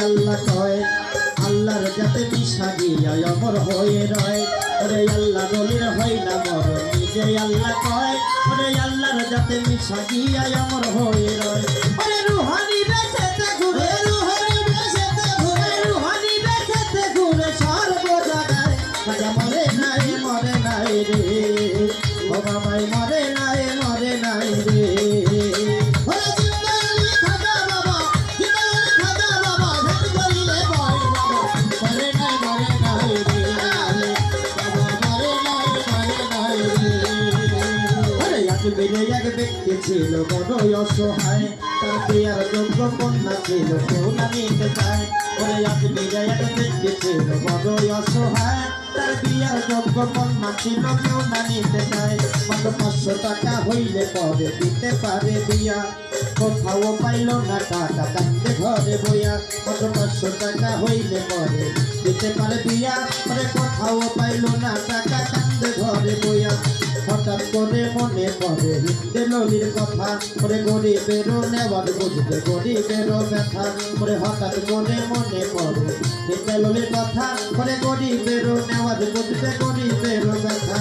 আল্লাহ কয় আল্লাহর যাতে মিশা গিয়া অমর হয়ে রয় ওরে আল্লাহ বলির হয় না মরণ নিজে আল্লাহ কয় ওরে আল্লাহর যাতে মিশা গিয়া অমর হয়ে রয় ওরে রুহানি বেঁচেতে ঘুরে রুহানি বেঁচেতে ঘুরে রুহানি বেঁচেতে ঘুরে সর্ব জায়গায় খাজা মরে নাই রে ও বাবাই মরে নাই রে এক ব্যক্তি ছিল বড়ই অসহায় তার বিয়ার যোগ্য কন্যা ছিল কেউ না নিতে চায় ওরে এক ব্যক্তি ছিল বড়ই অসহায় তার বিয়ার যোগ্য কন্যা ছিল কেউ না নিতে চায় মাত্র 500 টাকা হইলে পরে দিতে পারে বিয়া কোথাও পাইল না টাকা কান্দে ঘরে বইয়া মাত্র 500 টাকা হইলে পরে দিতে পারে বিয়া ওরে কোথাও পাইল না টাকা কান্দে ঘরে বইয়া হঠাৎ করে মনে পড়ে হিন্দে ললির কথা ওরে গরিবেরও নেওয়ার বুঝবে গরিবেরও ব্যথা ওরে হঠাৎ করে মনে পড়ে হিন্দে ললির কথা ওরে গরিবেরও নেওয়ার বুঝবে গরিবেরও ব্যথা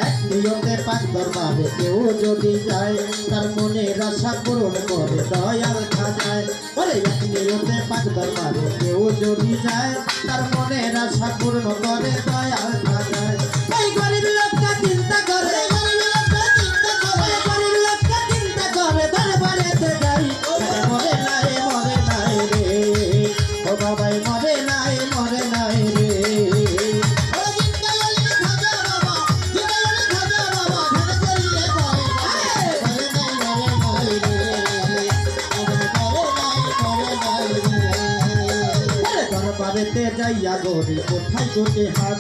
এক নিয়তে পাক দরবারে কেউ যদি যায় তার মনের আশা পূরণ করে দয়াল খাজায় ওরে এক নিয়তে পাক দরবারে কেউ যদি যায় তার মনের আশা পূরণ করে দয়াল খাজায় এই গরিব লোকটা চিন্তা করে বাবাই মরে নাই রে দরবারেতে যাইয়া গরি কোথায় দুটি হাত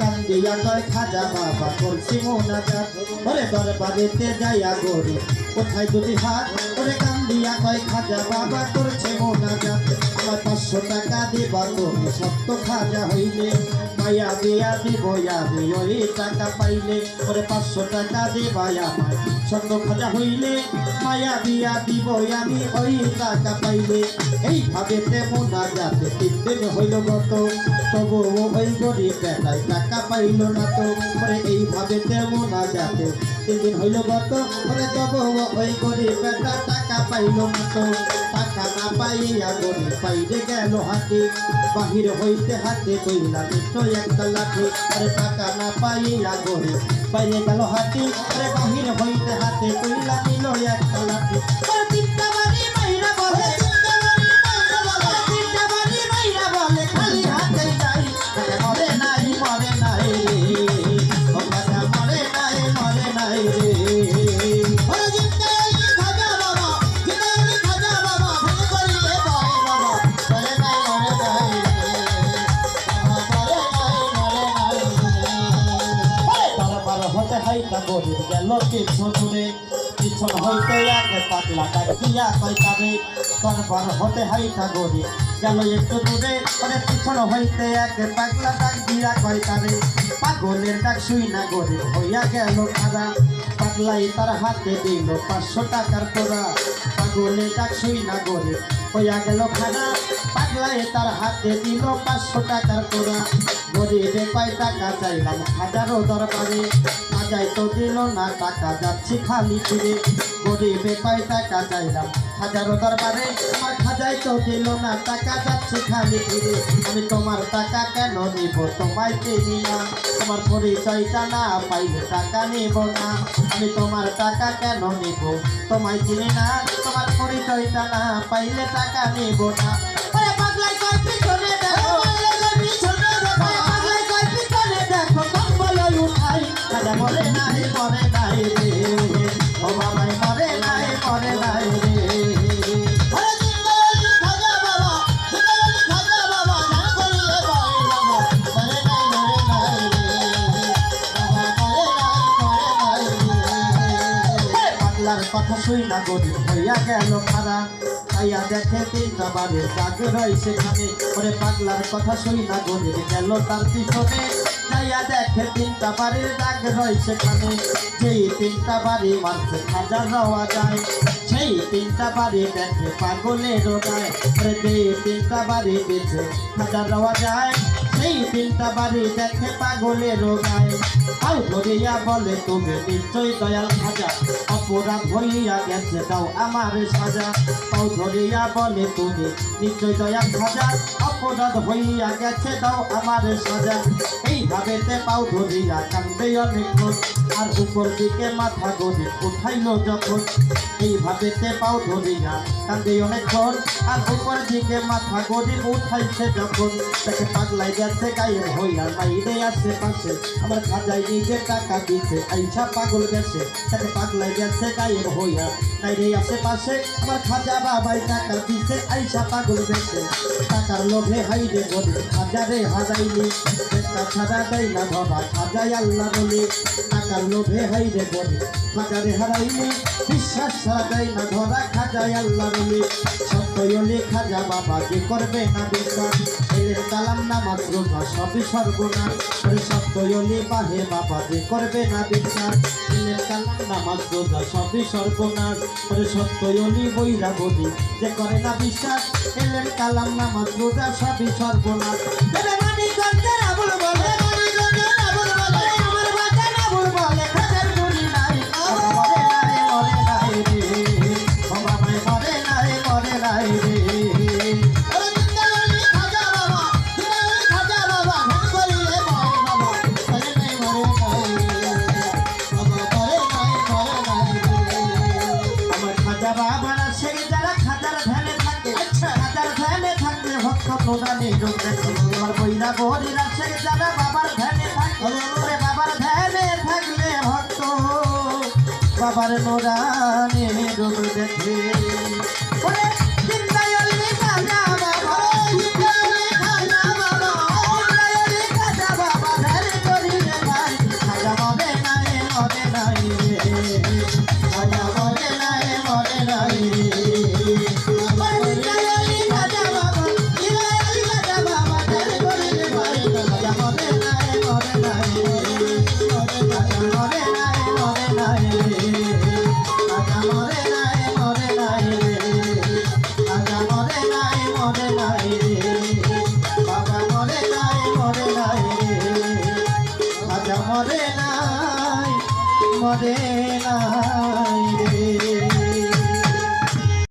কান্দিয়া কয় খাজা বাবা করছি মোনাজাত ওরে দরবারেতে যাইয়া গরি কোথায় দুটি হাত ওরে কান্দিয়া কয় খাজা বাবা করছে মোনাজাত আমার 500 টাকা দিবা তুমি সত্য খাজা হইলে মায়া দিয়া দিব আমি ওই টাকা পাইলে ওরে 500 টাকা দিবা আমার সত্য খাজা হইলে মায়া দিয়া দিব আমি ওই টাকা পাইলে এইভাবে মোনাজাতে 3 দিন হইল গত তবু ওই গরিব বেটায় টাকা পাইল না তো ওরে এইভাবে মোনাজাতে 3 দিন হইল গত ওরে তবু ওই গরিব বেটা টাকা পাইল না তো টাকা না পাইয়া গরিব পাইলে গেল হাতে বাহির হইতে হাতে কইলা নিশ্চয় একটা লাঠি আরে টাকা না পাইয়া গরিব পাইলে গেল হাতে আরে বাহির হইতে হাতে কইলা নিল একটা লাঠি তিনটা বাড়ি মাইরা বলে খালি হাতে যাই মরে নাই রে ও খাজা মরে নাই রে গরিব গেল কিছু দূরে পিছন হইতে এক পাগলা ডাক দিয়া কয় তারে দরবার হতে হাইটা গরিব গেল একটু দূরে ওরে পিছন হইতে এক পাগলা ডাক দিয়া কয় তারে পাগলের ডাক শুই না গরিব হইয়া গেল খারা পাগলাই তার হাতে দিল 500 টাকার তোরা পাগলের ডাক শুই না গরিব হইয়া গেল খারা পাগলাই তার হাতে দিল 500 টাকার তোরা গরিবে কয় টাকা চাইলাম হাজারো দরবারে খাজাই তো দিল না টাকা যাচ্ছি খালি ফিরে গরিবে কয় টাকা চাইলাম হাজারো দরবারে আমার খাজাই তো দিল না টাকা যাচ্ছি খালি ফিরে আমি তোমার টাকা কেন নিব তোমায় চিনি না তোমার পরিচয়টা না পাইলে টাকা নিব না আমি তোমার টাকা কেন নিব তোমায় চিনি না তোমার পরিচয়টা না পাইলে টাকা নিব না পাগলাই কয় পিছনে দেখো মরে নাই রে ও বাবাই মরে নাই রে পাগলার কথা শুই না গরিব হইয়া গেল খারা আইয়া দেখে 3টা বাড়ির দাগ রয় সেখানে ওরে পাগলার কথা শুই না গরিব গেল তার পিছনে আইয়া দেখে 3টা বাড়ির দাগ রয় সেখানে যেই 3টা বাড়ি মারছে খাজা রওয়া যায় সেই তিনটা বাড়ি দেখে পাগলের গায় আরে যে তিনটা বাড়ি দিছে হাজার রওয়া যায় সেই তিনটা বাড়ি দেখে পাগলের গায় পাও ধরিয়া বলে তুমি নিশ্চয় দয়াল খাজা অপরাধ হইয়া গেছে দাও আমার সাজা পাও ধরিয়া বলে তুমি নিশ্চয় দয়াল খাজা অপরাধ হইয়া গেছে দাও আমার সাজা এইভাবেতে পাও ধরিয়া কান্দে অনেকক্ষণ আর উপর দিকে মাথা গরিব উঠাইল যখন এইভাবেতে পাও ধরিয়া কান্দে অনেকক্ষণ আর উপর দিকে মাথা গরিব উঠাইছে যখন তাকে পাগলাই গেছে গায়ে হইয়া বাইরে আশেপাশে আমার খাজাই নিজে টাকা দিছে আইসা পাগল গেছে তাকে পাগলাই গেছে গায়ে হইয়া বাইরে আশেপাশে আমার খাজা বাবাই টাকা দিছে আইসা পাগল গেছে টাকার লোভে হাইরে গরিব খাজারে হারাইলি টাকা ছাড়া দেয় না ধরা খাজাই আল্লাহ বলি টাকার লোভে হাইরে গরিব খাজারে হারাইলি বিশ্বাস ছাড়া দেয় না ধরা খাজাই আল্লাহ বলি সত্যই খাজা বাবা যে করবে না বিশ্বাস এলের কালাম নামাজ রোজা সবই সর্বনাশ সত্যই বাহে বাবা যে করবে না বিশ্বাস এলের কালাম নামাজ রোজা সবই সর্বনাশ সত্যই বইরা বলি যে করে না বিশ্বাস এলের কালাম নামাজ রোজা সবই সর্বনাশ আমার বইরা বহিরা সে যারা বাবার ধ্যানে থাকলে বাবার ধ্যানে থাকলে ভক্ত বাবার নোরানে রূপ দেখে মরে নাই